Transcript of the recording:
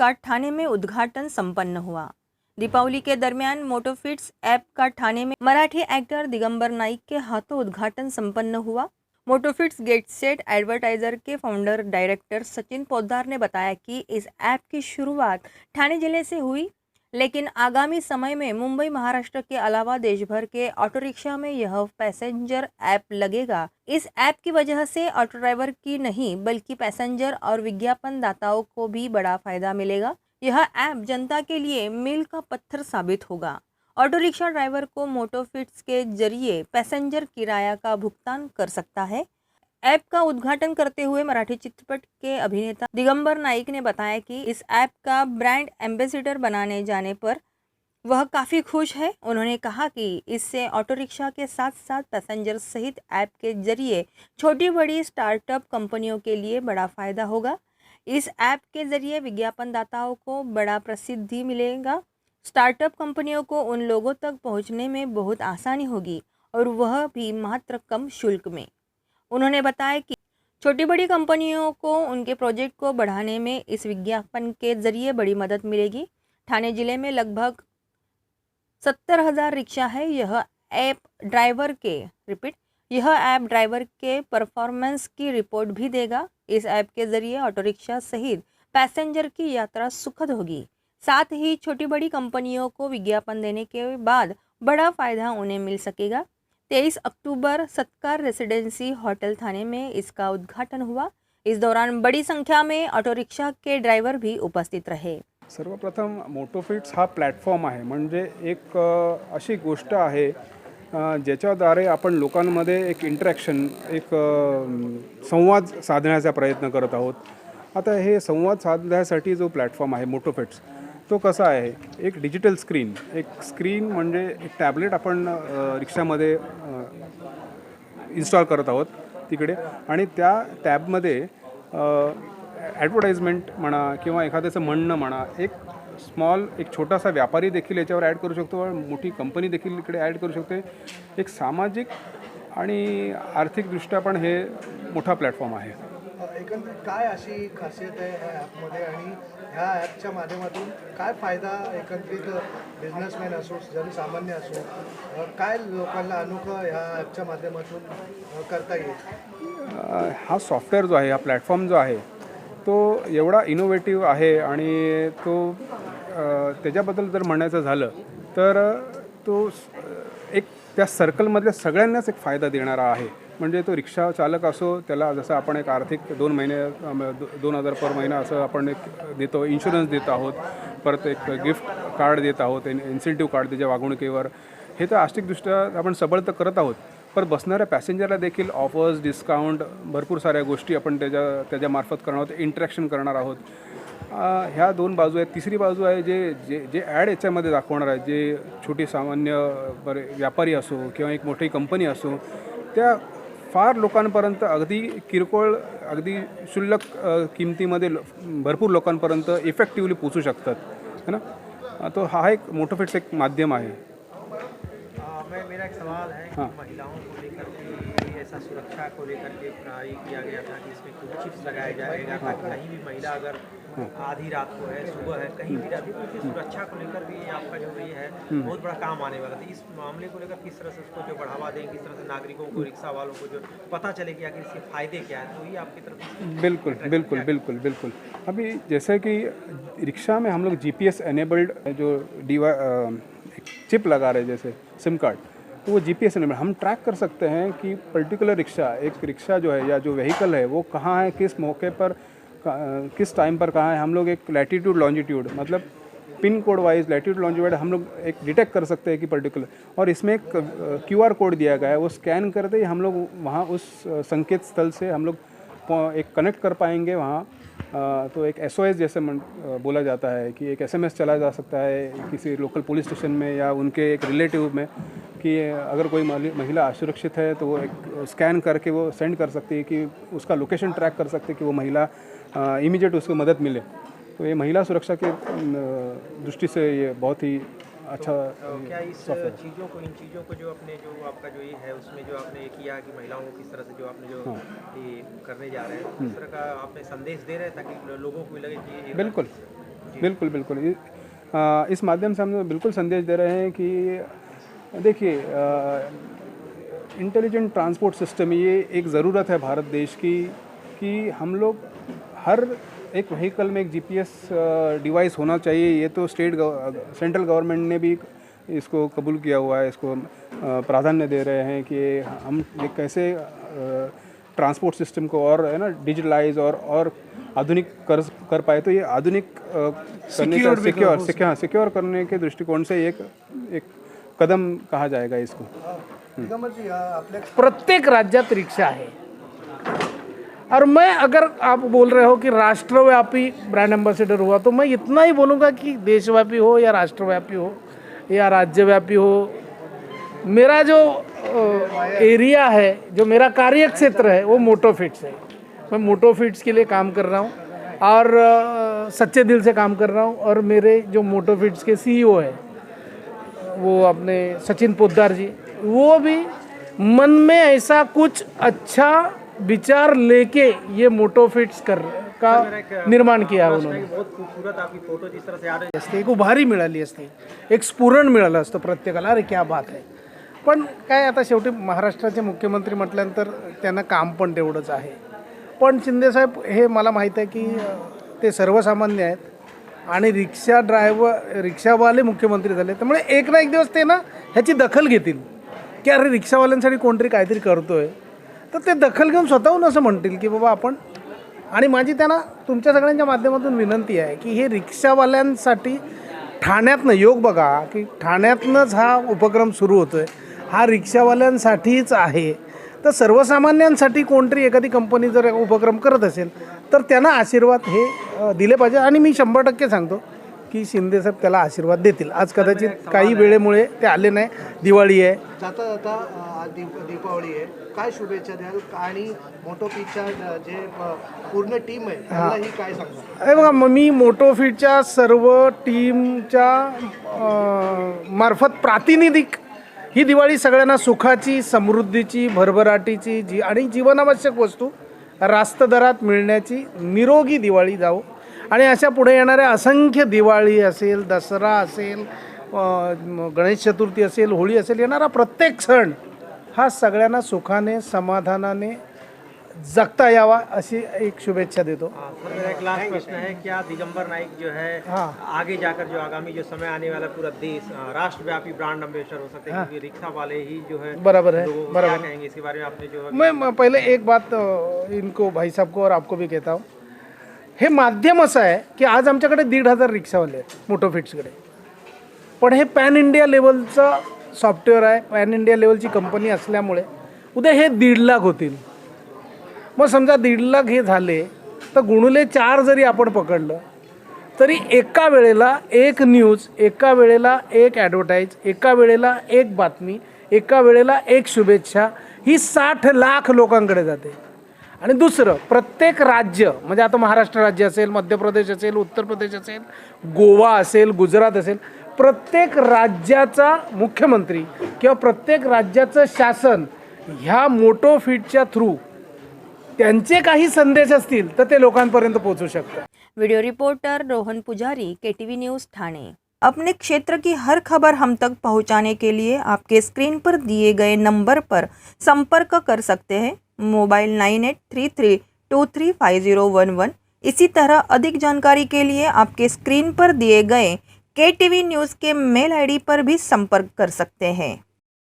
का ठाणे में उद्घाटन संपन्न हुआ। दीपावली के दरमियान मोटोफिट्स ऐप का ठाणे में मराठी एक्टर दिगंबर नाईक के हाथों उद्घाटन संपन्न हुआ। मोटोफिट्स गेट सेट एडवर्टाइजर के फाउंडर डायरेक्टर सचिन पोद्दार ने बताया कि इस ऐप की शुरुआत ठाणे जिले से हुई, लेकिन आगामी समय में मुंबई महाराष्ट्र के अलावा देश भर के ऑटो रिक्शा में यह पैसेंजर ऐप लगेगा। इस ऐप की वजह से ऑटो ड्राइवर की नहीं बल्कि पैसेंजर और विज्ञापन दाताओं को भी बड़ा फायदा मिलेगा। यह ऐप जनता के लिए मील का पत्थर साबित होगा। ऑटो रिक्शा ड्राइवर को मोटोफिट्स के जरिए पैसेंजर किराया का भुगतान कर सकता है। ऐप का उद्घाटन करते हुए मराठी चित्रपट के अभिनेता दिगंबर नाईक ने बताया कि इस ऐप का ब्रांड एम्बेसडर बनाने जाने पर वह काफ़ी खुश है। उन्होंने कहा कि इससे ऑटो रिक्शा के साथ साथ पैसेंजर सहित ऐप के जरिए छोटी बड़ी स्टार्टअप कंपनियों के लिए बड़ा फ़ायदा होगा। इस ऐप के जरिए विज्ञापनदाताओं को बड़ा प्रसिद्धि मिलेगा। स्टार्टअप कंपनियों को उन लोगों तक पहुंचने में बहुत आसानी होगी और वह भी मात्र कम शुल्क में। उन्होंने बताया कि छोटी बड़ी कंपनियों को उनके प्रोजेक्ट को बढ़ाने में इस विज्ञापन के जरिए बड़ी मदद मिलेगी। ठाणे जिले में लगभग 70,000 रिक्शा है। यह ऐप ड्राइवर के परफॉर्मेंस की रिपोर्ट भी देगा। इस ऐप के जरिए ऑटो रिक्शा सहित पैसेंजर की यात्रा सुखद होगी। साथ ही छोटी बड़ी कंपनियों को विज्ञापन देने के बाद बड़ा फायदा उन्हें मिल सकेगा। 23 अक्टूबर सत्कार रेसिडेंसी होटल ठाणे में इसका उद्घाटन हुआ। इस दौरान बड़ी संख्या में ऑटो रिक्शा के ड्राइवर भी उपस्थित रहे। सर्वप्रथम मोटोफिट्स हा प्लॅटफॉर्म आहे, म्हणजे एक अशी गोष्ट आहे ज्याच्याद्वारे आपण लोकांमध्ये एक इंटरॅक्शन, एक संवाद साधण्याचा प्रयत्न करत आहोत। आता हे संवाद साधण्यासाठी जो प्लॅटफॉर्म आहे मोटोफिट्स, तो कसा आहे, एक डिजिटल स्क्रीन, एक स्क्रीन म्हणजे एक टॅबलेट आपण रिक्षामध्ये इन्स्टॉल करत आहोत तिकडे, आणि त्या टॅबमध्ये ॲडव्हर्टाइजमेंट म्हणा किंवा एखाद्याचं म्हणणं म्हणा, एक छोटासा व्यापारी देखील याच्यावर ॲड करू शकतो, मोठी कंपनी देखील इकडे ॲड करू शकते। एक सामाजिक आणि आर्थिकदृष्ट्या पण हे मोठा प्लॅटफॉर्म आहे। एकंदरीत काय अशी खासियत आहे ह्या ॲपमध्ये आणि ह्या ॲपच्या माध्यमातून काय फायदा एकंदरीत बिझनेसमॅन असो, जनसामान्य असो, काय लोकांना अनोखं ह्या ॲपच्या माध्यमातून करता येईल? हा सॉफ्टवेअर जो आहे, हा प्लॅटफॉर्म जो आहे, तो एवढा इनोव्हेटिव्ह आहे आणि तो त्याच्याबद्दल जर म्हणायचं झालं तर तो एक त्या सर्कलमधल्या सगळ्यांनाच एक फायदा देणारा आहे। म्हणजे तो रिक्षा चालक असो, त्याला जसं आपण एक आर्थिक 2,000 पर महिना असं आपण एक देतो, इन्शुरन्स देत आहोत, परत एक गिफ्ट कार्ड देत आहोत, इन्सेंटिव्ह कार्ड त्याच्या वागणुकीवर, हे तर आर्थिकदृष्ट्या आपण सबळ तर करत आहोत, पर बसणाऱ्या पॅसेंजरला देखील ऑफर्स, डिस्काउंट, भरपूर साऱ्या गोष्टी आपण त्याच्यामार्फत करणार आहोत, इंटरॅक्शन करणार आहोत। ह्या दोन बाजू आहेत। तिसरी बाजू आहे जे ॲड याच्यामध्ये दाखवणार आहे, जे छोटी सामान्य व्यापारी असो किंवा एक मोठी कंपनी असो, त्या फार लोकांपर्यंत अगदी किरकोळ, अगदी क्षुल्लक किमतीमध्ये भरपूर लोकांपर्यंत इफेक्टिव्हली पोचू शकतात, है ना। तो हा एक मोटोफिट्स एक माध्यम आहे। मेरा एक सवाल है कि महिलाओं को लेकर के ऐसा सुरक्षा को लेकर के ये किया गया था कि इसमें कुछ चिप्स लगाया जाएगा ताकि कहीं भी महिला अगर आधी रात को है, सुबह है, कहीं भी रहती है तो उसकी सुरक्षा को लेकर भी आपका जो ये है बहुत बड़ा काम आने वाला था। इस मामले को लेकर किस तरह से उसको जो बढ़ावा दें, किस तरह से नागरिकों को, रिक्शा वालों को जो पता चले कि आखिर इसके फ़ायदे क्या हैं, तो ये आपकी तरफ? बिल्कुल। अभी जैसे कि रिक्शा में हम लोग GPS एनेबल्ड जो चिप लगा रहे हैं, जैसे सिम कार्ड, तो वो GPS एनेबल्ड हम ट्रैक कर सकते हैं कि पर्टिकुलर रिक्शा जो है या जो व्हीकल है वो कहाँ है, किस मौके पर, किस टाइम पर कहाँ है। हम लोग एक लैटीट्यूड लॉन्जिट्यूड, मतलब pin code wise latitude longitude हम लोग एक डिटेक्ट कर सकते हैं कि पर्टिकुलर, और इसमें एक QR कोड दिया गया है, वो स्कैन करते ही हम लोग वहाँ उस संकेत स्थल से हम लोग एक कनेक्ट कर पाएंगे वहाँ। तो एक SOS जैसे बोला जाता है कि एक SMS चला जा सकता है किसी लोकल पुलिस स्टेशन में या उनके एक रिलेटिव में, कि अगर कोई महिला असुरक्षित है तो वो एक स्कैन करके वो सेंड कर सकती है, कि उसका लोकेशन ट्रैक कर सकते हैं कि वो महिला इमीडिएट उसको मदद मिले। तो ये महिला सुरक्षा के दृष्टि से ये बहुत ही अच्छा। क्या इस चीज़ों को, इन चीज़ों को जो अपने जो आपका जो ये है उसमें जो आपने ये किया कि महिलाओं को किस तरह से जो आपने जो ये करने जा रहे हैं, किस तरह का आपने संदेश दे रहे हैं ताकि लोगों को लगे कि बिल्कुल बिल्कुल बिल्कुल इस माध्यम से हम बिल्कुल संदेश दे रहे हैं कि देखिए इंटेलिजेंट ट्रांसपोर्ट सिस्टम ये एक ज़रूरत है भारत देश की कि हम लोग हर एक व्हीकल में एक जीपीएस डिवाइस होना चाहिए। ये तो सेंट्रल गवर्नमेंट ने भी इसको कबूल किया हुआ है, इसको प्राधान्य दे रहे हैं कि हम ये कैसे ट्रांसपोर्ट सिस्टम को और है ना डिजिटलाइज और आधुनिक कर पाए। तो ये आधुनिक करने का सिक्योर करने के दृष्टिकोण से एक कदम कहा जाएगा इसको। दिगंबर जी आपल्या प्रत्येक राज्यात रिक्शा है। और मैं अगर आप बोल रहे हो कि राष्ट्रव्यापी ब्रांड एम्बेसडर हुआ, तो मैं इतना ही बोलूँगा कि देशव्यापी हो या राष्ट्रव्यापी हो या राज्यव्यापी हो, मेरा जो एरिया है, जो मेरा कार्य क्षेत्र है, वो मोटोफिट्स है। मैं मोटोफिट्स के लिए काम कर रहा हूँ और सच्चे दिल से काम कर रहा हूँ। और मेरे जो मोटोफिट्स के सीईओ है वो अपने सचिन पोद्दार जी, वो भी मन में ऐसा कुछ अच्छा विचार लेके ये मोटोफिट्स का निर्माण किया उन्होंने। बहुत खूबसूरत आपकी फोटो जिस तरह से आ रही असते एक उभारी मिळाली असते, एक स्फुरण मिळालं असतं प्रत्येकाला, अरे क्या बात आहे। पण काय आता शेवटी महाराष्ट्राचे मुख्यमंत्री म्हटल्यानंतर त्यांना काम पण तेवढंच आहे। पण शिंदेसाहेब हे मला माहीत आहे की ते सर्वसामान्य आहेत आणि रिक्षावाले मुख्यमंत्री झाले, त्यामुळे एक ना एक दिवस ते ना ह्याची दखल घेतील की अरे रिक्षावाल्यांसाठी कोणतरी काहीतरी करतोय, तर ते दखल घेऊन स्वतःहून असं म्हणतील की बाबा आपण। आणि माझी त्यांना तुमच्या सगळ्यांच्या माध्यमातून विनंती आहे की हे रिक्षावाल्यांसाठी ठाण्यातनं योग बघा की ठाण्यातनंच हा उपक्रम सुरू होतो आहे, हा रिक्षावाल्यांसाठीच आहे। तर सर्वसामान्यांसाठी कोणतरी एखादी कंपनी जर उपक्रम करत असेल तर त्यांना आशीर्वाद हे दिले पाहिजे। आणि मी 100% सांगतो की शिंदेसाहेब त्याला आशीर्वाद देतील। आज कदाचित काही वेळेमुळे ते आले नाही, दिवाळी आहे। जाता जाता आज दीपावली आहे, काय शुभेच्छा द्याल आणि मोटोफिटच्या जे पूर्ण टीम आहे त्यालाही काय सांगा? अरे बघा, मी मोटोफिटच्या सर्व टीमच्या मार्फत प्रातिनिधिक ही दिवाळी सगळ्यांना सुखाची, समृद्धीची, भरभराटीची आणि जीवनावश्यक वस्तू रास्त दरात मिळण्याची निरोगी दिवाळी जावो। आणि अशा पुढे येणाऱ्या असंख्य दिवाळी असेल, दसरा असेल, गणेश चतुर्थी असेल, होळी असेल, येणारा प्रत्येक सण हा सगळ्यांना सुखाने, समाधानाने जगता यावा अशी एक शुभेच्छा देतो। सर मेरा एक लास्ट प्रश्न है, क्या दिगंबर नाइक जो है आगे जाकर जो आगामी जो समय आने वाला पूरा देश राष्ट्रव्यापी ब्रांड एम्बेसडर हो सकते हैं? क्योंकि रिक्शा वाले ही जो है बराबर है, लोगों को बराबर क्या कहेंगे इसके बारे में आपने जो मैं पहले एक बात इनको भाई साहब को और आपको भी कहता हूँ, हे माध्यम असं आहे की आज आमच्याकडे 1,500 रिक्षावाले आहेत मोटोफिट्सकडे, पण हे पॅन इंडिया लेवलचं सॉफ्टवेअर आहे, पॅन इंडिया लेवलची कंपनी असल्यामुळे उद्या हे 1.5 लाख होतील। मग समजा 1.5 लाख हे झाले तर गुणुले 4 जरी आपण पकडलं तरी एका वेळेला एक न्यूज, एका वेळेला एक ॲडव्हर्टाईज, एका वेळेला एक बातमी, एका वेळेला एक शुभेच्छा ही 60 लाख लोकांकडे जाते। आणि दुसरं, प्रत्येक राज्य म्हणजे आता महाराष्ट्र राज्य असेल, मध्य प्रदेश असेल, उत्तर प्रदेश असेल, गोवा असेल, गुजरात असेल, प्रत्येक राज्याचा मुख्यमंत्री किंवा प्रत्येक राज्याचं शासन ह्या मोटोफिटच्या थ्रू त्यांचे काही संदेश असतील तर ते लोकांपर्यंत पोहोचू शकतात। वीडियो रिपोर्टर रोहन पुजारी, KTV न्यूज़ ठाणे। अपने क्षेत्र की हर खबर हम तक पहुंचाने के लिए आपके स्क्रीन पर दिए गए नंबर पर संपर्क कर सकते हैं। मोबाइल 9833235011। इसी तरह अधिक जानकारी के लिए आपके स्क्रीन पर दिए गए KTV न्यूज़ के मेल ID पर भी संपर्क कर सकते हैं।